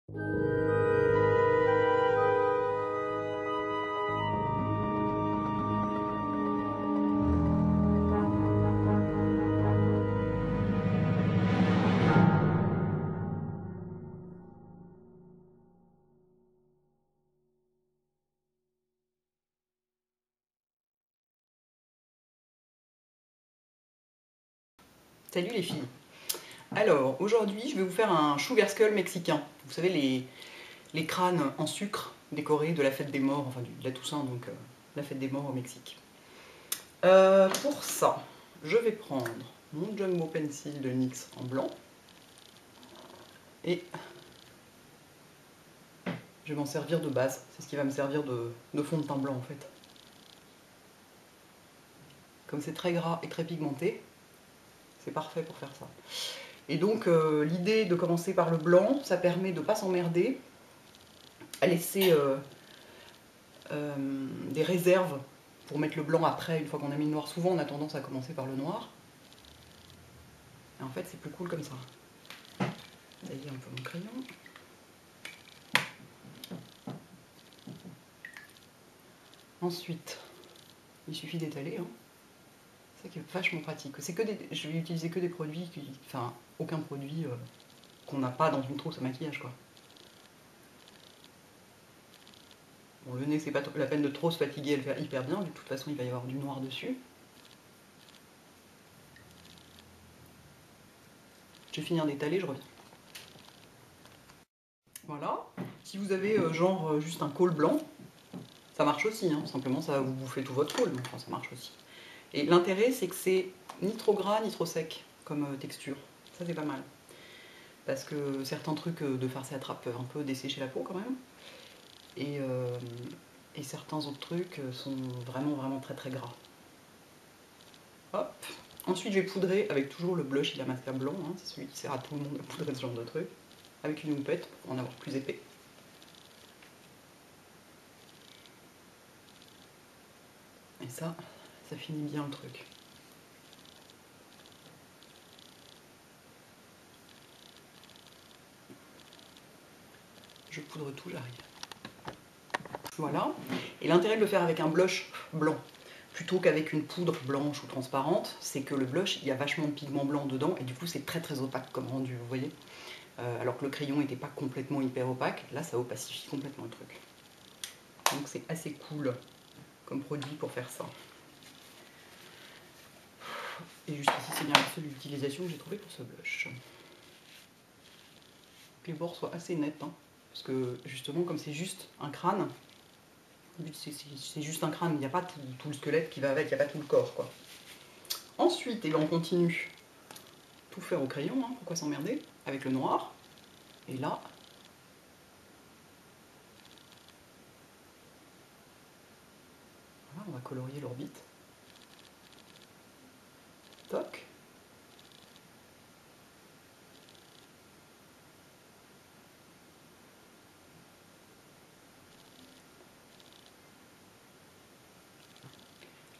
Salut les filles. Alors aujourd'hui je vais vous faire un sugar skull mexicain. Vous savez les crânes en sucre décorés de la fête des morts, enfin de la Toussaint, donc la fête des morts au Mexique. Pour ça, je vais prendre mon Jumbo Pencil de NYX en blanc et je vais m'en servir de base. C'est ce qui va me servir de fond de teint blanc en fait. Comme c'est très gras et très pigmenté, c'est parfait pour faire ça. Et donc l'idée de commencer par le blanc, ça permet de ne pas s'emmerder, à laisser des réserves pour mettre le blanc après, une fois qu'on a mis le noir. Souvent on a tendance à commencer par le noir. Et en fait c'est plus cool comme ça. Tailler un peu mon crayon. Ensuite, il suffit d'étaler. Hein. C'est ça qui est vachement pratique. Je vais utiliser que des produits, enfin aucun produit qu'on n'a pas dans une trousse à maquillage quoi. Bon, le nez, c'est pas la peine de trop se fatiguer à le faire hyper bien, de toute façon il va y avoir du noir dessus. Je vais finir d'étaler, je reviens. Voilà. Si vous avez genre juste un col blanc, ça marche aussi, hein. Simplement ça va vous bouffer tout votre col, mais enfin, ça marche aussi. Et l'intérêt c'est que c'est ni trop gras ni trop sec comme texture. Ça c'est pas mal. Parce que certains trucs de farce et attrape peuvent un peu dessécher la peau quand même. Et certains autres trucs sont vraiment très très gras. Hop. Ensuite je vais poudrer avec toujours le blush Illamasqua blanc, hein. C'est celui qui sert à tout le monde à poudrer ce genre de truc. Avec une houppette pour en avoir plus épais. Et ça finit bien le truc. Je poudre tout, j'arrive. Voilà. Et l'intérêt de le faire avec un blush blanc, plutôt qu'avec une poudre blanche ou transparente, c'est que le blush, il y a vachement de pigment blanc dedans, et du coup c'est très opaque comme rendu, vous voyez. Alors que le crayon n'était pas complètement hyper opaque, là ça opacifie complètement le truc. Donc c'est assez cool comme produit pour faire ça. Et jusqu'ici c'est bien la seule utilisation que j'ai trouvée pour ce blush. Que les bords soient assez nets, hein, parce que justement comme c'est juste un crâne, le but c'est juste un crâne, il n'y a pas tout le squelette qui va avec, il n'y a pas tout le corps quoi. Ensuite, et ben, on continue tout faire au crayon, hein, pourquoi s'emmerder, avec le noir. Et là, voilà, on va colorier l'orbite. Toc.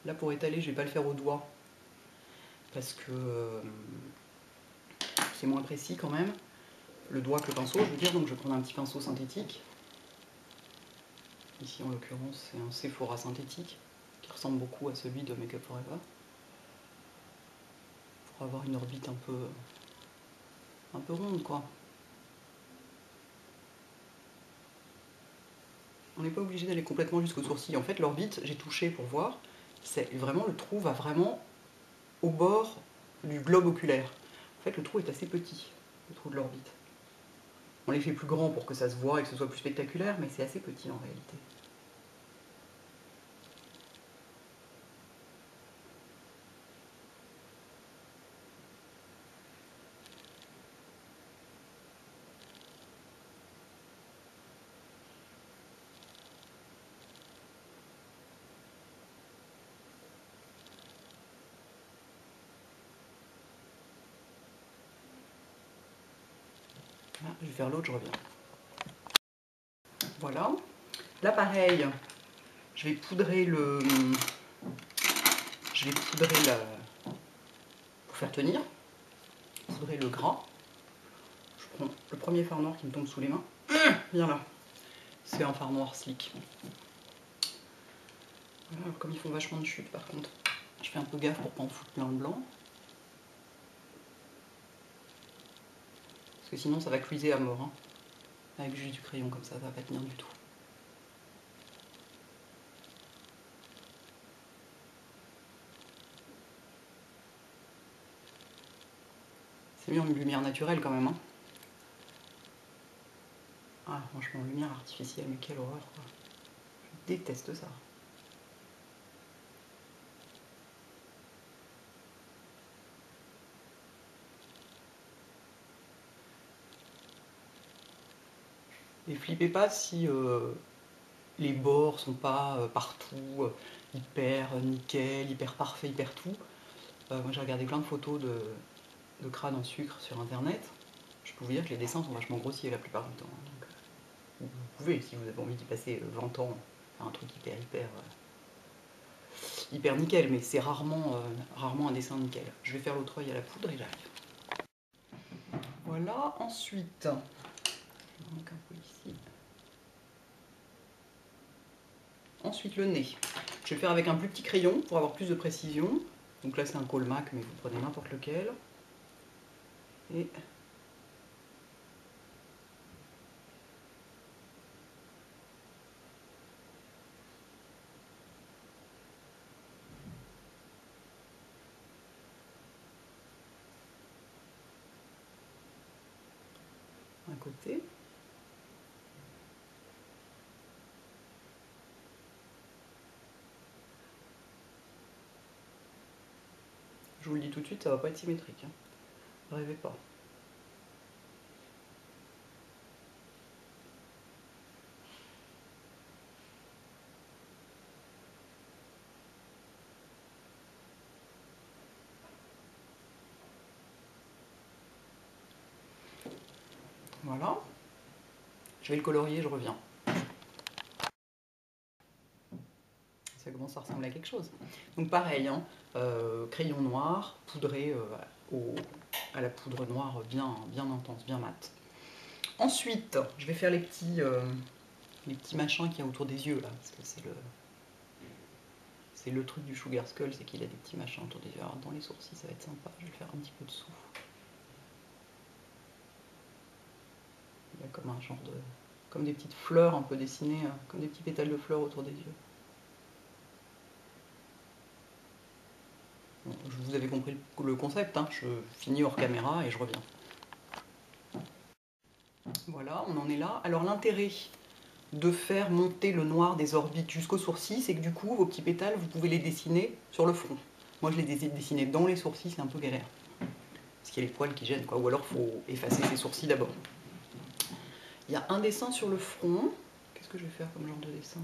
Là pour étaler, je vais pas le faire au doigt parce que c'est moins précis quand même. Le doigt que le pinceau, je veux dire, donc je vais prendre un petit pinceau synthétique. Ici en l'occurrence c'est un Sephora synthétique qui ressemble beaucoup à celui de Make Up For Eva. Pour avoir une orbite un peu ronde quoi. On n'est pas obligé d'aller complètement jusqu'au sourcil. En fait l'orbite, j'ai touché pour voir, c'est vraiment le trou va vraiment au bord du globe oculaire. En fait le trou est assez petit, le trou de l'orbite. On les fait plus grands pour que ça se voit et que ce soit plus spectaculaire, mais c'est assez petit en réalité. Là, je vais faire l'autre, je reviens. Voilà. Là pareil, je vais poudrer le... pour faire tenir, poudrer le gras. Je Bon, le premier fard noir qui me tombe sous les mains, viens là, c'est un fard noir slick. Voilà, alors comme ils font vachement de chute par contre, je fais un peu gaffe pour pas en foutre plein le blanc. Parce que sinon ça va cuiser à mort. Hein. Avec juste du crayon comme ça va pas tenir du tout. C'est mieux en lumière naturelle quand même. Hein. Ah franchement, lumière artificielle, mais quelle horreur quoi. Je déteste ça. Et flippez pas si les bords sont pas partout hyper nickel, hyper parfait, hyper tout. Moi j'ai regardé plein de photos de crânes en sucre sur internet. Je peux vous dire que les dessins sont vachement grossiers la plupart du temps. Donc, vous pouvez, si vous avez envie d'y passer 20 ans, faire un truc hyper nickel, mais c'est rarement un dessin nickel. Je vais faire l'autre œil à la poudre et j'arrive. Voilà, ensuite, donc un peu ici. Ensuite le nez. Je vais le faire avec un plus petit crayon pour avoir plus de précision. Donc là c'est un Colmac, mais vous prenez n'importe lequel. Et un côté. Je vous le dis tout de suite, ça va pas être symétrique. Hein. Rêvez pas. Voilà. Je vais le colorier, je reviens. Ça commence à ressembler à quelque chose. Donc pareil, hein, crayon noir, poudré à la poudre noire bien intense, bien mat. Ensuite, je vais faire les petits machins qu'il y a autour des yeux là, parce que c'est le truc du Sugar Skull, c'est qu'il a des petits machins autour des yeux. Alors dans les sourcils, ça va être sympa, je vais le faire un petit peu dessous. Il y a comme un genre de... comme des petites fleurs un peu dessinées, comme des petits pétales de fleurs autour des yeux. Bon, vous avez compris le concept, hein, je finis hors caméra et je reviens. Voilà, on en est là. Alors l'intérêt de faire monter le noir des orbites jusqu'aux sourcils, c'est que du coup, vos petits pétales, vous pouvez les dessiner sur le front. Moi, je les dessine dans les sourcils, c'est un peu galère. Parce qu'il y a les poils qui gênent, quoi. Ou alors, il faut effacer ses sourcils d'abord. Il y a un dessin sur le front. Qu'est-ce que je vais faire comme genre de dessin?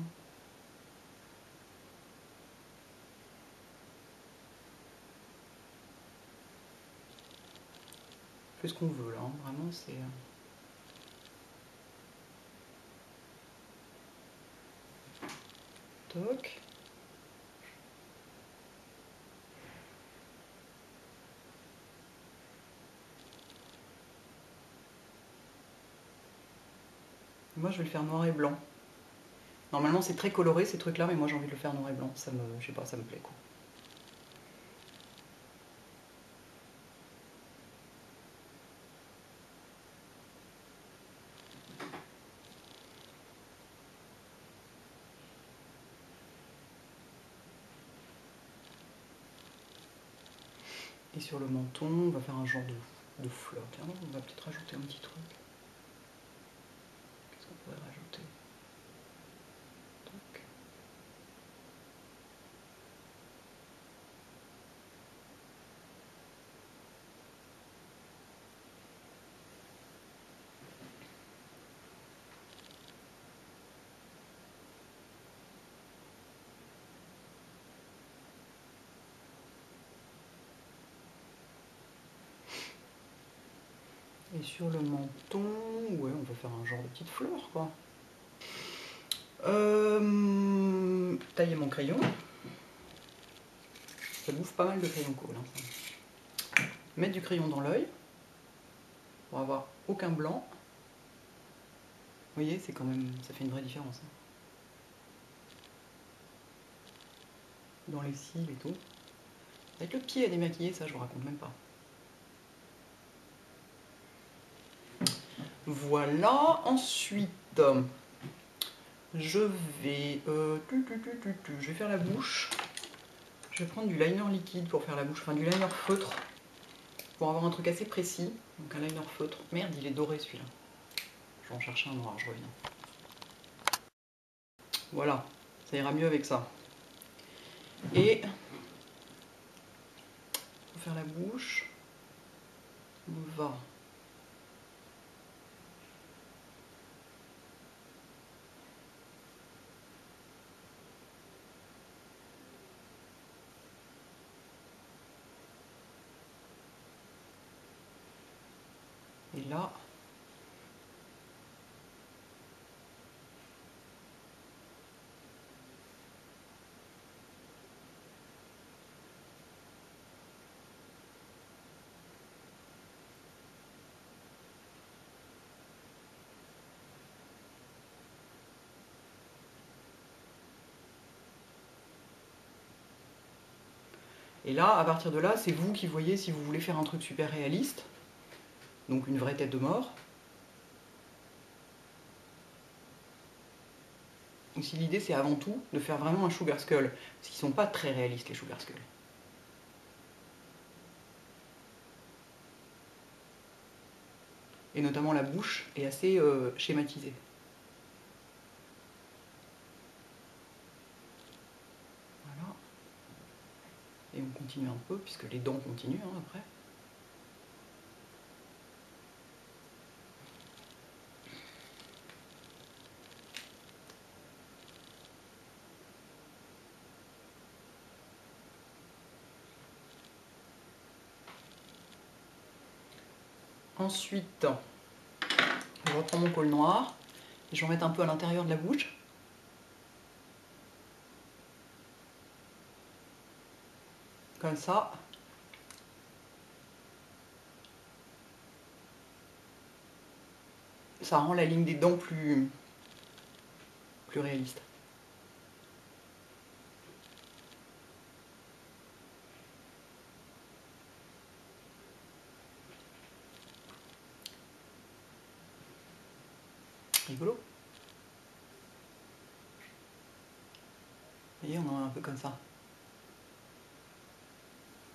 On fait ce qu'on veut, là. Hein. Vraiment, c'est... Toc. Moi, je vais le faire noir et blanc. Normalement, c'est très coloré, ces trucs-là, mais moi, j'ai envie de le faire noir et blanc. Ça me... je sais pas, ça me plaît, quoi. Et sur le menton, on va faire un genre de fleur. Tiens, on va peut-être rajouter un petit truc. Qu'est-ce qu'on pourrait rajouter? Tac. Et sur le menton, ouais, on va faire un genre de petite fleur, quoi. Tailler mon crayon. Ça bouffe pas mal de crayon colle. Hein. Mettre du crayon dans l'œil pour avoir aucun blanc. Vous voyez, c'est quand même, ça fait une vraie différence. Hein. Dans les cils et tout. Avec le pied à démaquiller, ça je vous raconte même pas. Voilà, ensuite, je vais faire la bouche. Je vais prendre du liner liquide pour faire la bouche, enfin du liner feutre, pour avoir un truc assez précis. Donc un liner feutre. Merde, il est doré celui-là. Je vais en chercher un noir, je reviens. Voilà, ça ira mieux avec ça. Et pour faire la bouche, on va et là, et là, à partir de là, c'est vous qui voyez si vous voulez faire un truc super réaliste, donc une vraie tête de mort, ou si l'idée c'est avant tout de faire vraiment un sugar skull, parce qu'ils sont pas très réalistes les sugar skulls. Et notamment la bouche est assez schématisée. Voilà. Et on continue un peu, puisque les dents continuent hein, après. Ensuite, je reprends mon col noir, et je vais en mettre un peu à l'intérieur de la bouche. Comme ça. Ça rend la ligne des dents plus réaliste. Rigolo. Vous voyez, on en a un peu comme ça.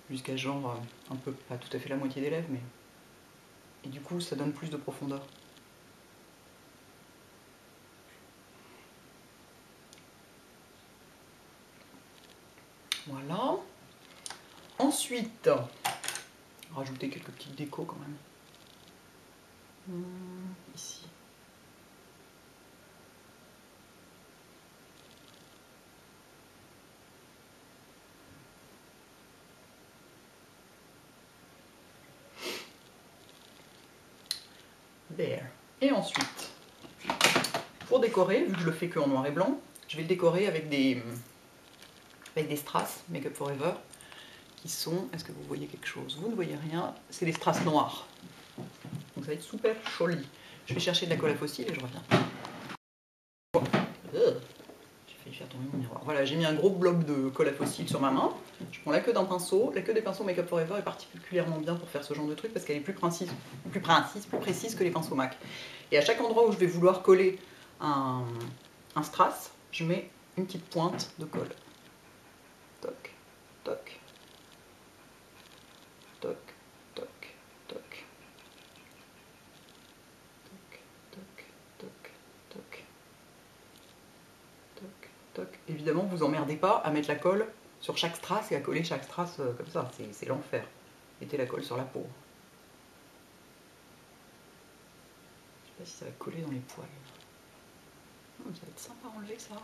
Jusqu'à genre un peu, pas tout à fait la moitié des lèvres, mais... Et du coup, ça donne plus de profondeur. Voilà. Ensuite, rajouter quelques petites décos quand même. Ici. There. Et ensuite, pour décorer, vu que je le fais que en noir et blanc, je vais le décorer avec des strass Make Up For Ever, qui sont, est-ce que vous voyez quelque chose? Vous ne voyez rien, c'est des strass noirs. Donc ça va être super joli. Je vais chercher de la colle à fossile et je reviens. J'ai failli faire tomber mon miroir. Voilà, j'ai mis un gros bloc de colle à fossile sur ma main. Je prends la queue d'un pinceau. La queue des pinceaux Make Up For Ever est particulièrement bien pour faire ce genre de truc parce qu'elle est plus précise que les pinceaux MAC. Et à chaque endroit où je vais vouloir coller un strass, je mets une petite pointe de colle. Toc, toc, toc, toc, toc, toc, toc, toc, toc, toc, toc. Évidemment, vous emmerdez pas à mettre la colle sur chaque strass et à coller chaque strass comme ça, c'est l'enfer. Mettez la colle sur la peau. Je sais pas si ça va coller dans les poils. Ça va être sympa à enlever ça.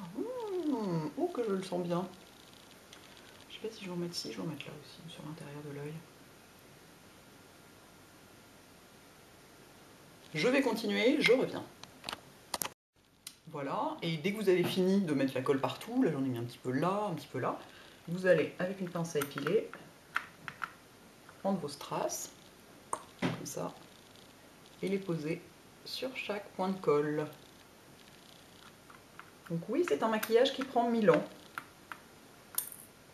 Oh que je le sens bien. Je sais pas si je vais en mettre ici, je vais en mettre là aussi, sur l'intérieur de l'œil. Je vais continuer, je reviens. Voilà, et dès que vous avez fini de mettre la colle partout, là j'en ai mis un petit peu là, un petit peu là, vous allez, avec une pince à épiler, prendre vos strass, comme ça, et les poser sur chaque point de colle. Donc oui, c'est un maquillage qui prend 1000 ans.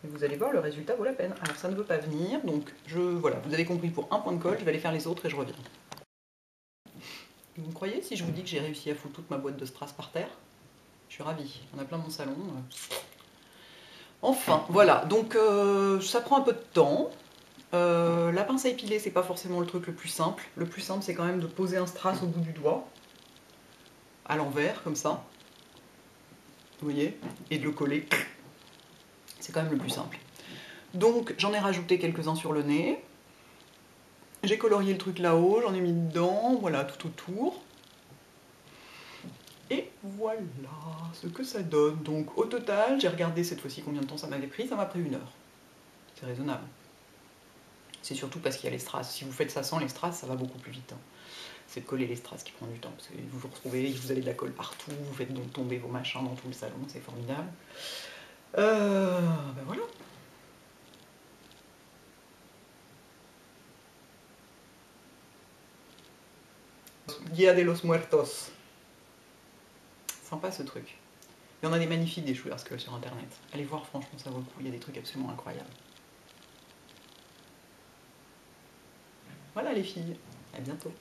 Et vous allez voir, le résultat vaut la peine. Alors ça ne veut pas venir, donc voilà, vous avez compris, pour un point de colle, je vais aller faire les autres et je reviens. Vous me croyez si je vous dis que j'ai réussi à foutre toute ma boîte de strass par terre? Je suis ravie, on a plein mon salon. Enfin, voilà, donc ça prend un peu de temps. La pince à épiler, c'est pas forcément le truc le plus simple. Le plus simple, c'est quand même de poser un strass au bout du doigt, à l'envers, comme ça. Vous voyez? Et de le coller. C'est quand même le plus simple. Donc, j'en ai rajouté quelques-uns sur le nez. J'ai colorié le truc là-haut, j'en ai mis dedans, voilà, tout autour. Et voilà ce que ça donne. Donc, au total, j'ai regardé cette fois-ci combien de temps ça m'avait pris. Ça m'a pris 1 heure. C'est raisonnable. C'est surtout parce qu'il y a les strass. Si vous faites ça sans les strass, ça va beaucoup plus vite. Hein. C'est de coller les strass qui prend du temps. Parce que vous vous retrouvez, vous avez de la colle partout, vous faites donc tomber vos machins dans tout le salon, c'est formidable. Ben voilà. Dia de los Muertos. Sympa ce truc. Il y en a des magnifiques des Sugar Skull sur internet. Allez voir, franchement, ça vaut le coup. Il y a des trucs absolument incroyables. Voilà les filles. À bientôt.